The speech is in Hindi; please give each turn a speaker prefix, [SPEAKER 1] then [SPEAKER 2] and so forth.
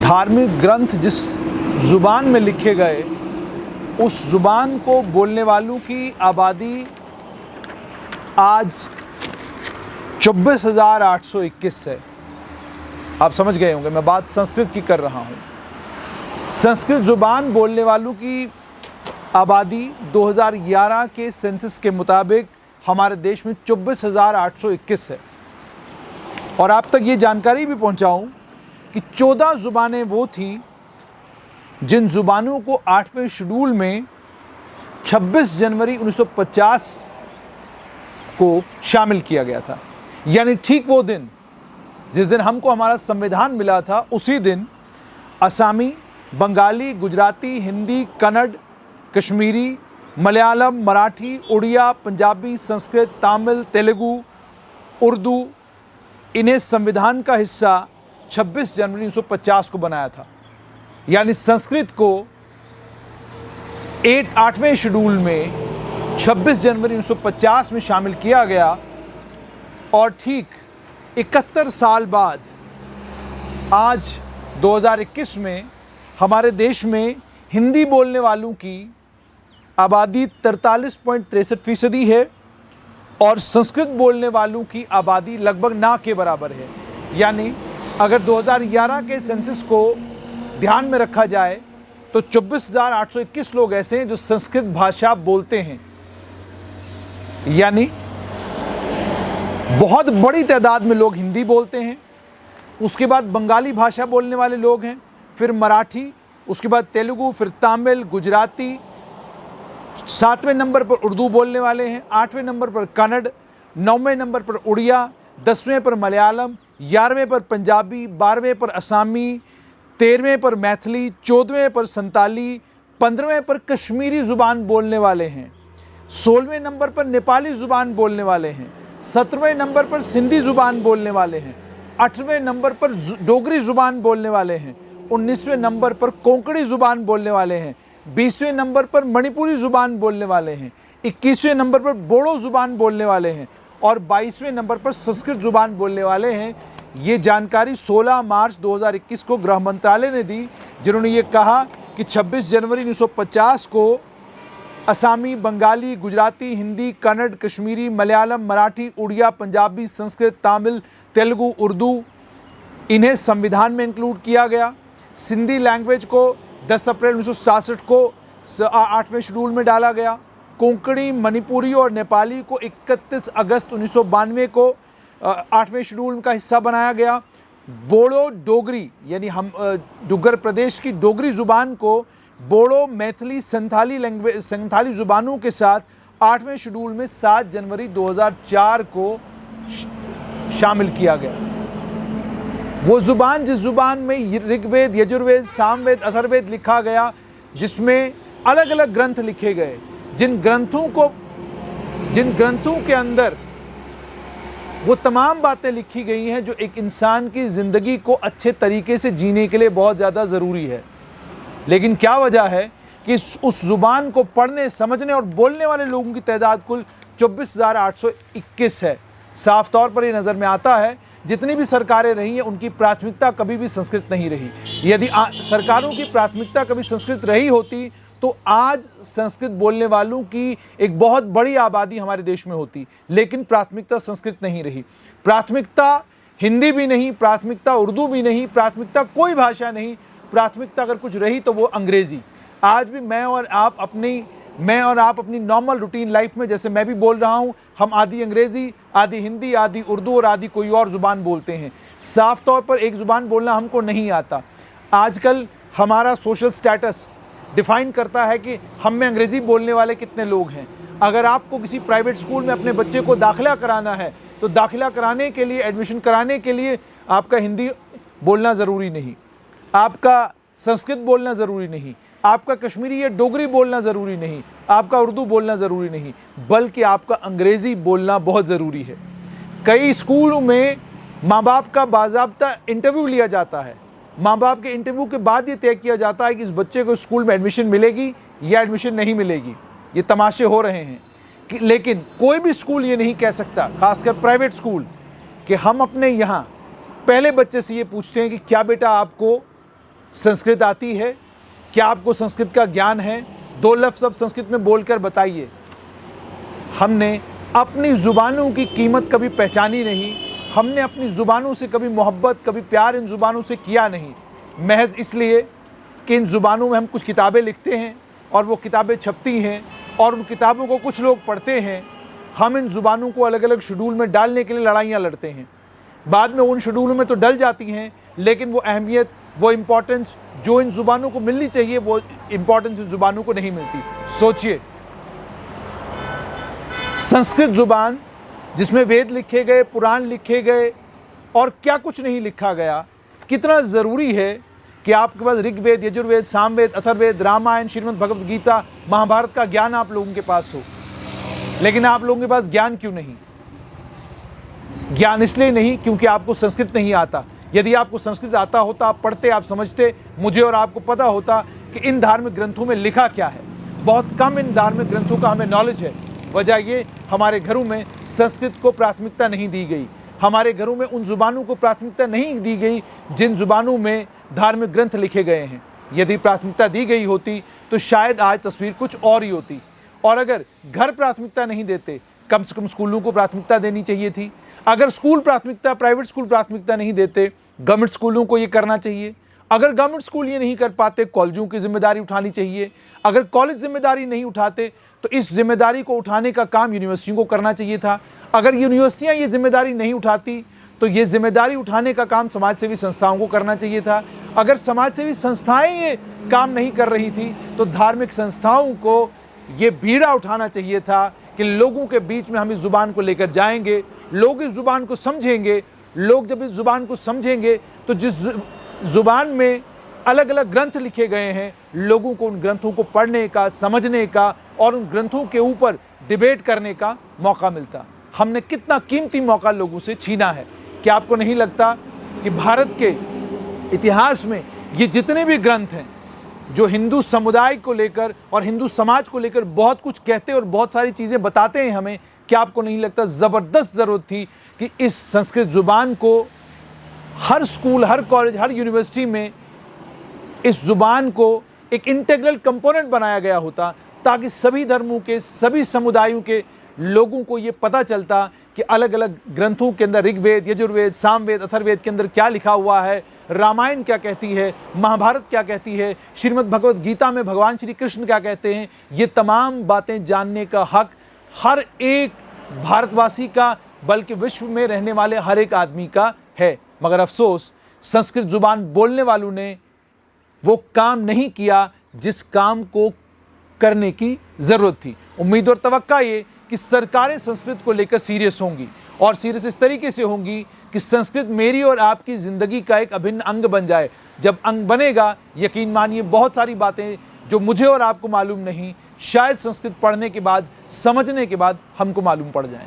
[SPEAKER 1] धार्मिक ग्रंथ जिस ज़ुबान में लिखे गए उस ज़ुबान को बोलने वालों की आबादी आज 24,821 है। आप समझ गए होंगे मैं बात संस्कृत की कर रहा हूँ। संस्कृत ज़ुबान बोलने वालों की आबादी 2011 के सेंसस के मुताबिक हमारे देश में 24,821 है। और आप तक ये जानकारी भी पहुँचाऊँ कि 14 ज़ुबानें वो थीं जिन ज़ुबानों को 8वें शेड्यूल में 26 जनवरी 1950 को शामिल किया गया था। यानी ठीक वो दिन जिस दिन हमको हमारा संविधान मिला था, उसी दिन असामी, बंगाली, गुजराती, हिंदी, कन्नड़, कश्मीरी, मलयालम, मराठी, उड़िया, पंजाबी, संस्कृत, तमिल, तेलुगु, उर्दू, इन्हें संविधान का हिस्सा 26 जनवरी 1950 को बनाया था। यानी संस्कृत को 8वें शेड्यूल में 26 जनवरी 1950 में शामिल किया गया और ठीक 71 साल बाद आज 2021 में हमारे देश में हिंदी बोलने वालों की आबादी 43.63% है और संस्कृत बोलने वालों की आबादी लगभग ना के बराबर है। यानी अगर 2011 के सेंसस को ध्यान में रखा जाए तो 24,821 लोग ऐसे हैं जो संस्कृत भाषा बोलते हैं। यानी बहुत बड़ी तादाद में लोग हिंदी बोलते हैं, उसके बाद बंगाली भाषा बोलने वाले लोग हैं, फिर मराठी, उसके बाद तेलुगु, फिर तमिल, गुजराती, 7वें नंबर पर उर्दू बोलने वाले हैं, 8वें नंबर पर कन्नड़, 9वें नंबर पर उड़िया, 10वें पर मलयालम, 11वें पर पंजाबी, 12वें पर असामी, 13वें पर मैथिली, 14वें पर संताली, 15वें पर कश्मीरी ज़ुबान बोलने वाले हैं, 16वें नंबर पर नेपाली ज़ुबान बोलने वाले हैं, 17वें नंबर पर सिंधी ज़ुबान बोलने वाले हैं, 8वें नंबर पर डोगरी ज़ुबान बोलने वाले हैं, 19वें नंबर पर कोंकणी ज़ुबान बोलने वाले हैं, 20वें नंबर पर मणिपुरी ज़ुबान बोलने वाले हैं, 21वें नंबर पर बोडो ज़ुबान बोलने वाले हैं और 22वें नंबर पर संस्कृत ज़ुबान बोलने वाले हैं। ये जानकारी 16 मार्च 2021 को गृह मंत्रालय ने दी, जिन्होंने ये कहा कि 26 जनवरी 1950 को असामी, बंगाली, गुजराती, हिंदी, कन्नड़, कश्मीरी, मलयालम, मराठी, उड़िया, पंजाबी, संस्कृत, तमिल, तेलुगु, उर्दू, इन्हें संविधान में इंक्लूड किया गया। सिंधी लैंग्वेज को 10 अप्रैल 1967 को 8वें शेड्यूल में डाला गया। कोंकणी, मणिपुरी और नेपाली को 31 अगस्त 1992 को 8वें शेड्यूल का हिस्सा बनाया गया। बोडो, डोगरी यानी हम डुग्गर प्रदेश की डोगरी ज़ुबान को बोडो, मैथिली, संथाली ज़ुबानों के साथ 8वें शेड्यूल में 7 जनवरी 2004 को शामिल किया गया। वो ज़ुबान जिस ज़ुबान में ऋग्वेद, यजुर्वेद, सामवेद, अथर्ववेद लिखा गया, जिसमें अलग अलग ग्रंथ लिखे गए, जिन ग्रंथों के अंदर वो तमाम बातें लिखी गई हैं जो एक इंसान की ज़िंदगी को अच्छे तरीके से जीने के लिए बहुत ज़्यादा ज़रूरी है। लेकिन क्या वजह है कि उस ज़ुबान को पढ़ने, समझने और बोलने वाले लोगों की तादाद कुल 24,821 है। साफ तौर पर ये नज़र में आता है जितनी भी सरकारें रही हैं उनकी प्राथमिकता कभी भी संस्कृत नहीं रही। यदि सरकारों की प्राथमिकता कभी संस्कृत रही होती तो आज संस्कृत बोलने वालों की एक बहुत बड़ी आबादी हमारे देश में होती, लेकिन प्राथमिकता संस्कृत नहीं रही। प्राथमिकता हिंदी भी नहीं, प्राथमिकता उर्दू भी नहीं, प्राथमिकता कोई भाषा नहीं। प्राथमिकता अगर कुछ रही तो वो अंग्रेज़ी। आज भी मैं और आप अपनी नॉर्मल रूटीन लाइफ में, जैसे मैं भी बोल रहा हूँ, हम आधी अंग्रेज़ी, आधी हिंदी, आधी उर्दू और आधी कोई और ज़ुबान बोलते हैं। साफ तौर पर एक ज़ुबान बोलना हमको नहीं आता। आजकल हमारा सोशल स्टेटस डिफ़ाइन करता है कि हम में अंग्रेज़ी बोलने वाले कितने लोग हैं। अगर आपको किसी प्राइवेट स्कूल में अपने बच्चे को दाखिला कराना है तो दाखिला कराने के लिए, एडमिशन कराने के लिए आपका हिंदी बोलना ज़रूरी नहीं, आपका संस्कृत बोलना ज़रूरी नहीं, आपका कश्मीरी या डोगरी बोलना ज़रूरी नहीं, आपका उर्दू बोलना ज़रूरी नहीं, बल्कि आपका अंग्रेज़ी बोलना बहुत ज़रूरी है। कई स्कूलों में माँ बाप का बाज़ाब्ता इंटरव्यू लिया जाता है। माँ बाप के इंटरव्यू के बाद ये तय किया जाता है कि इस बच्चे को स्कूल में एडमिशन मिलेगी या एडमिशन नहीं मिलेगी। ये तमाशे हो रहे हैं लेकिन कोई भी स्कूल ये नहीं कह सकता, खासकर प्राइवेट स्कूल, कि हम अपने यहाँ पहले बच्चे से ये पूछते हैं कि क्या बेटा आपको संस्कृत आती है? क्या आपको संस्कृत का ज्ञान है? 2 लफ्ज़ अब संस्कृत में बोलकर बताइए। हमने अपनी ज़ुबानों की कीमत कभी पहचानी नहीं, हमने अपनी ज़ुबानों से कभी मोहब्बत, कभी प्यार इन ज़ुबानों से किया नहीं, महज इसलिए कि इन ज़ुबानों में हम कुछ किताबें लिखते हैं और वो किताबें छपती हैं और उन किताबों को कुछ लोग पढ़ते हैं। हम इन ज़ुबानों को अलग अलग शेड्यूल में डालने के लिए लड़ाइयाँ लड़ते हैं, बाद में उन शेड्यूलों में तो डल जाती हैं, लेकिन वो अहमियत, वो इम्पोर्टेंस जो इन ज़ुबानों को मिलनी चाहिए, वो इम्पोर्टेंस इन ज़ुबानों को नहीं मिलती। सोचिए, संस्कृत ज़ुबान जिसमें वेद लिखे गए, पुराण लिखे गए और क्या कुछ नहीं लिखा गया, कितना ज़रूरी है कि आपके पास ऋग्वेद, यजुर्वेद, सामवेद, अथर्ववेद, रामायण, श्रीमद् भगवद गीता, महाभारत का ज्ञान आप लोगों के पास हो। लेकिन आप लोगों के पास ज्ञान क्यों नहीं? ज्ञान इसलिए नहीं क्योंकि आपको संस्कृत नहीं आता। यदि आपको संस्कृत आता होता, आप पढ़ते, आप समझते, मुझे और आपको पता होता कि इन धार्मिक ग्रंथों में लिखा क्या है। बहुत कम इन धार्मिक ग्रंथों का हमें नॉलेज है। वजह ये, हमारे घरों में संस्कृत को प्राथमिकता नहीं दी गई, हमारे घरों में उन ज़ुबानों को प्राथमिकता नहीं दी गई जिन ज़ुबानों में धार्मिक ग्रंथ लिखे गए हैं। यदि प्राथमिकता दी गई होती तो शायद आज तस्वीर कुछ और ही होती। और अगर घर प्राथमिकता नहीं देते, कम से कम स्कूलों को प्राथमिकता देनी चाहिए थी। अगर स्कूल प्राथमिकता, प्राइवेट स्कूल प्राथमिकता नहीं देते, गवर्नमेंट स्कूलों को ये करना चाहिए। अगर गवर्नमेंट स्कूल ये नहीं कर पाते, कॉलेजों की जिम्मेदारी उठानी चाहिए। अगर कॉलेज जिम्मेदारी नहीं उठाते तो इस जिम्मेदारी को उठाने का काम यूनिवर्सिटियों को करना चाहिए था। अगर यूनिवर्सिटियां ये जिम्मेदारी नहीं उठाती तो ये जिम्मेदारी उठाने का काम समाजसेवी संस्थाओं को करना चाहिए था। अगर समाजसेवी संस्थाएं ये काम नहीं कर रही थी तो धार्मिक संस्थाओं को ये बीड़ा उठाना चाहिए था कि लोगों के बीच में हम इस ज़ुबान को लेकर जाएंगे, लोग इस ज़ुबान को समझेंगे। लोग जब इस ज़ुबान को समझेंगे तो जिस ज़ुबान में अलग अलग ग्रंथ लिखे गए हैं, लोगों को उन ग्रंथों को पढ़ने का, समझने का और उन ग्रंथों के ऊपर डिबेट करने का मौका मिलता। हमने कितना कीमती मौका लोगों से छीना है। क्या आपको नहीं लगता कि भारत के इतिहास में ये जितने भी ग्रंथ हैं जो हिंदू समुदाय को लेकर और हिंदू समाज को लेकर बहुत कुछ कहते और बहुत सारी चीज़ें बताते हैं हमें, क्या आपको नहीं लगता ज़बरदस्त ज़रूरत थी कि इस संस्कृत ज़ुबान को हर स्कूल, हर कॉलेज, हर यूनिवर्सिटी में इस ज़ुबान को एक इंटीग्रल कंपोनेंट बनाया गया होता, ताकि सभी धर्मों के, सभी समुदायों के लोगों को ये पता चलता कि अलग अलग ग्रंथों के अंदर ऋग्वेद, यजुर्वेद, सामवेद, अथर्ववेद के अंदर क्या लिखा हुआ है, रामायण क्या कहती है, महाभारत क्या कहती है, श्रीमद् भगवद गीता में भगवान श्री कृष्ण क्या कहते हैं। ये तमाम बातें जानने का हक हर एक भारतवासी का, बल्कि विश्व में रहने वाले हर एक आदमी का है। मगर अफसोस, संस्कृत ज़ुबान बोलने वालों ने वो काम नहीं किया जिस काम को करने की ज़रूरत थी। उम्मीद और तवक्का ये कि सरकारें संस्कृत को लेकर सीरियस होंगी और सीरियस इस तरीके से होंगी कि संस्कृत मेरी और आपकी ज़िंदगी का एक अभिन्न अंग बन जाए। जब अंग बनेगा, यकीन मानिए बहुत सारी बातें जो मुझे और आपको मालूम नहीं, शायद संस्कृत पढ़ने के बाद, समझने के बाद हमको मालूम पड़ जाएं।